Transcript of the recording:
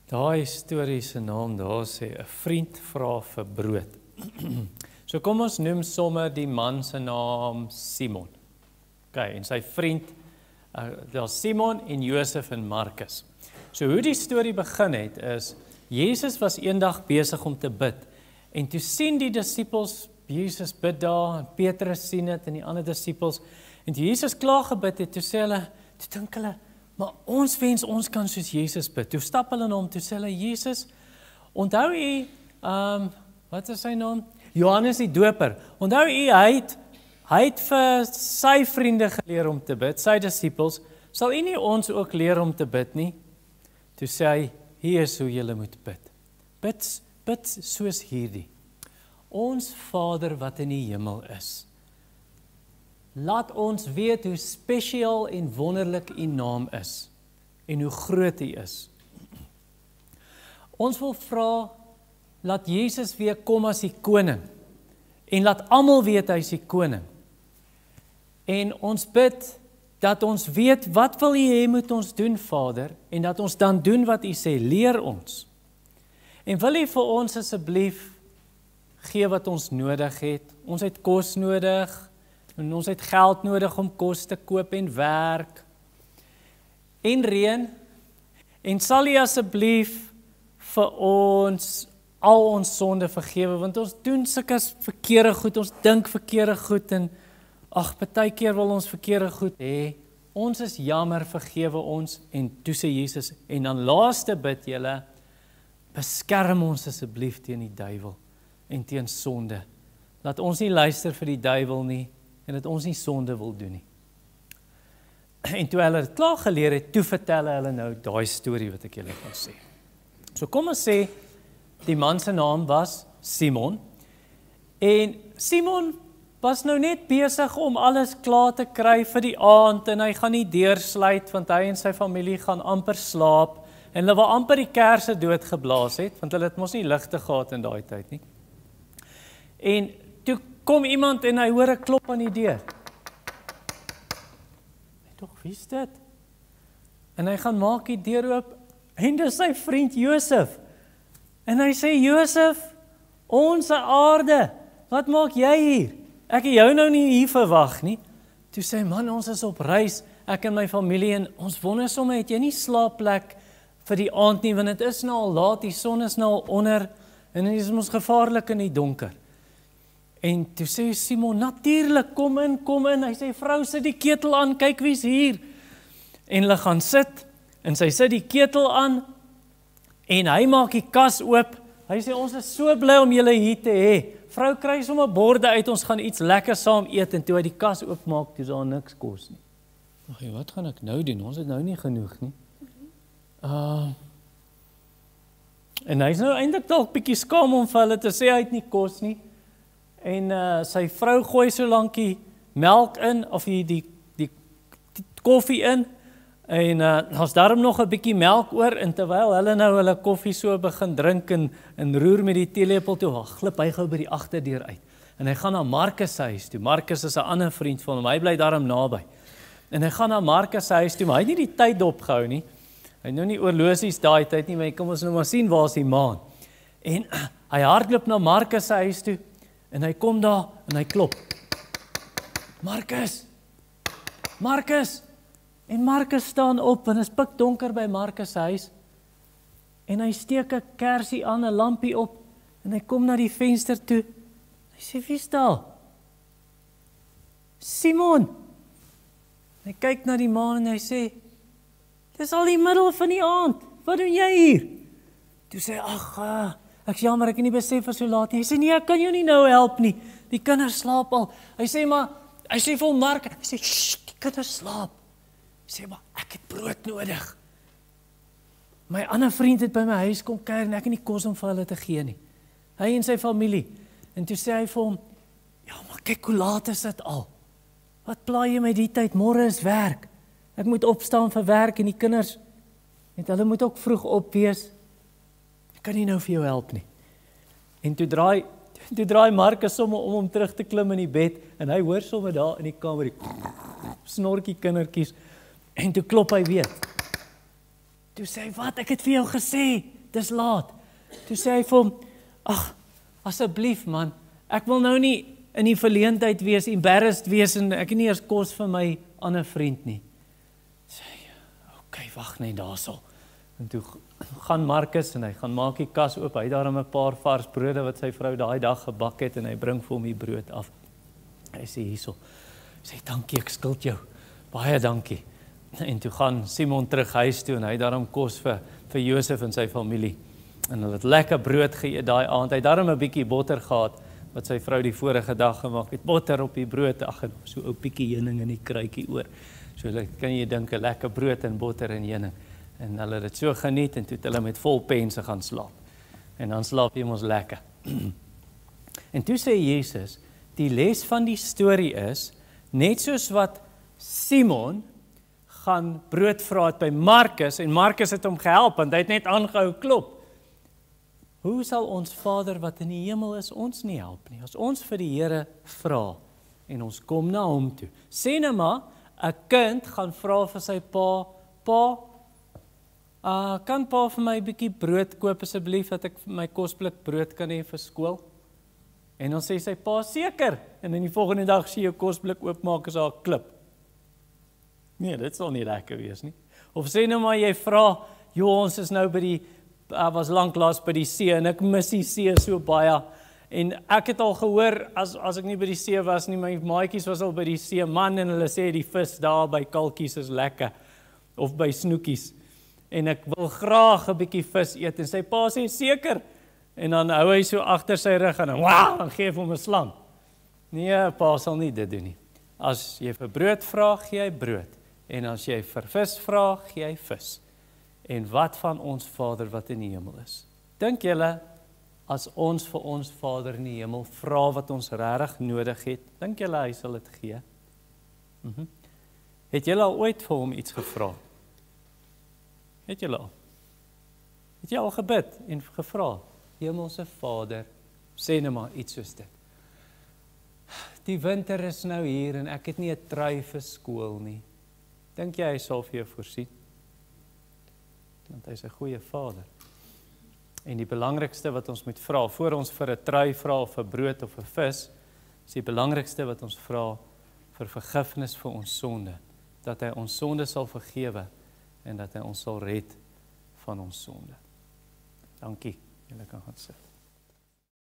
Daai storie se naam daar sê 'n vriend vra vir brood. So kom ons noem sommer die man se naam Simon. Okay, en sy vriend daar's Simon en Josef en Markus. So hoe die storie begin het is Jesus was eendag besig om te bid en toe sien die disippels Jesus bid daar en Petrus sien dit en die ander disippels en toe Jesus klaar gebid het, toe sê hulle, toe dink hulle, maar ons wens ons kan soos Jesus bid. Toe stap hulle na hom, toe sê hulle, Jesus, onthou u, wat is sy naam? Johannes die Doper. Onthou u, hy het vir sy vriende geleer om te bid, sy disippels, sal u nie ons ook leer om te bid nie? Toe sê hy, hier is hoe julle moet bid. Bid soos hierdie. Ons Vader wat in die hemel is, laat ons weet hoe spesiaal en wonderlik u naam is en hoe groot u is. Ons wil vra, laat Jesus weer kom as die koning en laat almal weet hy is die koning. En ons bid dat ons weet wat wil u hê moet ons doen, Vader, en dat ons dan doen wat u sê, leer ons. En wil u vir ons asseblief gee wat ons nodig het. Ons het kos nodig, en ons het geld nodig om kos te koop en werk, en reën, en sal u asseblief vir ons al ons sonde vergewe, want ons doen sulke verkeerde goed, ons dink verkeerde goed, en partykeer wil ons verkeerde goed hê, ons is jammer, vergewe ons, en toe sê Jesus, en dan laaste bid julle, beskerm ons asseblief teen die duiwel, en teen sonde, laat ons nie luister vir die duiwel nie, en dat ons nie sonde wil doen nie. En toe hulle het klaar geleer het, toe vertel hulle nou daai storie wat ek julle gaan sê. So kom ons sê, die man se naam was Simon, en Simon was nou net besig om alles klaar te kry vir die aand, en hy gaan nie deursluit, want hy en sy familie gaan amper slaap, en hulle wil amper die kerse doodgeblaas het, want hulle het mos nie ligte gehad in daai tyd nie. En toe kom iemand en hy hoor 'n klop aan die deur. Tog, wie is dit? En hy gaan maak die deur oop, en dis sy vriend Josef. En hy sê, Josef, ons aarde, wat maak jy hier? Ek het jou nou nie hier verwag nie. Toe sê, man, ons is op reis, ek en my familie, en ons wonder somme, het jy nie slaapplek vir die aand nie, want het is nou al laat, die son is nou al onder, en het is ons gevaarlik in die donker. En toe sê Simon, natuurlijk, kom in, hy sê, vrou, sit die ketel aan, kyk wie's hier. En hulle gaan sit, en sy sit die ketel aan, en hy maak die kas oop, hy sê, ons is so bly om julle hier te hê, vrou, kry sommer borde uit, ons gaan iets lekker saam eet, en toe hy die kas oopmaak, toe is daar niks kos nie. Ag, wat gaan ek nou doen, ons het nou nie genoeg nie. En hy is nou eintlik dalk bietjie skaam om vir hulle te sê, hy het nie kos nie, en sy vrou gooi so lank die melk in, of die koffie in, en daar's daarom nog 'n bietjie melk oor, en terwyl hulle nou hulle koffie so begin drink, en roer met die teelepel toe, glip hy gou by die agterdeur uit, en hy gaan na Markus se huis toe. Markus is 'n ander vriend van hom, hy bly daarom naby, en hy gaan na Markus se huis toe, maar hy het nie die tyd opgehou nie, hy het nou nie oorlosies daai tyd nie, maar kom ons nou maar sien waar is die maan, en hy hardloop na Markus se huis toe, en hy kom daar, en hy klop. Markus! En Markus staan op, en is pikdonker by Markus se huis, en hy steek 'n kersie aan, 'n lampie op, en hy kom na die venster toe, hy sê, wie's daar? Simon! Hy kyk na die maan, en hy sê, dis al die middel van die aand, wat doen jy hier? Toe sê hy, ek is jammer, ek het nie besef vir so laat nie. Hy sê, nee, ek kan jou nie nou help nie. Die kinders slaap al. Hy sê vir hom, Mark, hy sê, die kinders slaap. Hy sê, maar ek het brood nodig. My ander vriend het by my huis kom kuier, en ek het nie kos om vir hulle te gee nie. Hy en sy familie. En toe sê hy vir hom, ja, maar kyk hoe laat is dit al. Wat pla jy my die tyd? Môre is werk. Ek moet opstaan vir werk, en die kinders, hulle moet ook vroeg op wees. Ek kan nie nou vir jou help nie. En toe draai Markus sommer om terug te klim in die bed, en hy hoor sommer daar in die kamer, die snorkie kindertjies, en toe klop hy weer. Toe sê hy, wat, ek het vir jou gesê, dis laat. Toe sê hy vir hom, ag, asseblief man, ek wil nou nie in die verleentheid wees, embarrassed wees, en ek het nie eers kos vir my ander vriend nie. Sê hy, okay, wag net daarso. En toe gaan Markus en hy gaan maak die kas oop, hy het daar 'n paar vars brode wat sy vrou daai dag gebak het, en hy bring vir hom die brood af. Hy sê hierso, hy sê dankie, ek skuld jou, baie dankie. En toe gaan Simon terug huis toe, en hy het daarom kos vir Josef en sy familie. En hulle het lekker brood geëet daai aand. Hy het daarom 'n bietjie botter gehad, wat sy vrou die vorige dag gemaak het. Botter op die brood, ag, so 'n ou bietjie heuning in die kruitjie oor. So kan jy dink 'n lekker brood en botter en heuning. En hulle het dit so geniet, en toe het hulle met vol pense gaan slaap. En dan slaap jy mos lekker. En toe sê Jesus, die les van die storie is, net soos wat Simon gaan brood vra het by Markus, en Markus het hom gehelp, want hy het net aangehou klop. Hoe sal ons Vader wat in die hemel is ons nie help nie, as ons vir die Here vra, en ons kom na hom toe. Sê nou maar, 'n kind gaan vra vir sy pa, kan pa vir my 'n bietjie brood koop asseblief, dat ek my kosblik brood kan hê vir skool? En dan sê sy pa, seker, en in die volgende dag sê jou kosblik oopmaak is daar 'n klip. Nee, dit sal nie lekker wees nie. Of sê nou maar jy vra, ons is nou by die, was lanklaas by die see, en ek mis die see so baie, en ek het al gehoor, as ek nie by die see was nie, my maatjies was al by die see, man, en hulle sê die vis daar by kalkies is lekker, of by snoekies, en ek wil graag 'n bietjie vis eet, en sy pa sê, seker, en dan hou hy so agter sy rug, en dan gee hy hom 'n slang. Nee, pa sal nie dit doen nie. As jy vir brood vra, gee hy brood, en as jy vir vis vra, gee hy vis. En wat van ons Vader wat in die hemel is? Dink julle, as ons vir ons Vader in die hemel vra wat ons regtig nodig het, dink julle hy sal dit gee? Het julle al ooit vir hom iets gevra? Het julle al? Het jy al gebid en gevra? Hemelse Vader, sê nou maar iets soos dit. Die winter is nou hier en ek het nie 'n trui vir skool nie. Dink jy hy sal vir jou voorsien? Want hy is 'n goeie Vader. En die belangrikste wat ons moet vra, voor ons vir 'n trui vra of 'n brood of 'n vis, is die belangrikste wat ons vra vir vergifnis vir ons sonde, dat hy ons sonde sal vergewe en dat hy ons sal red van ons sonde. Dankie, julle kan gaan sit.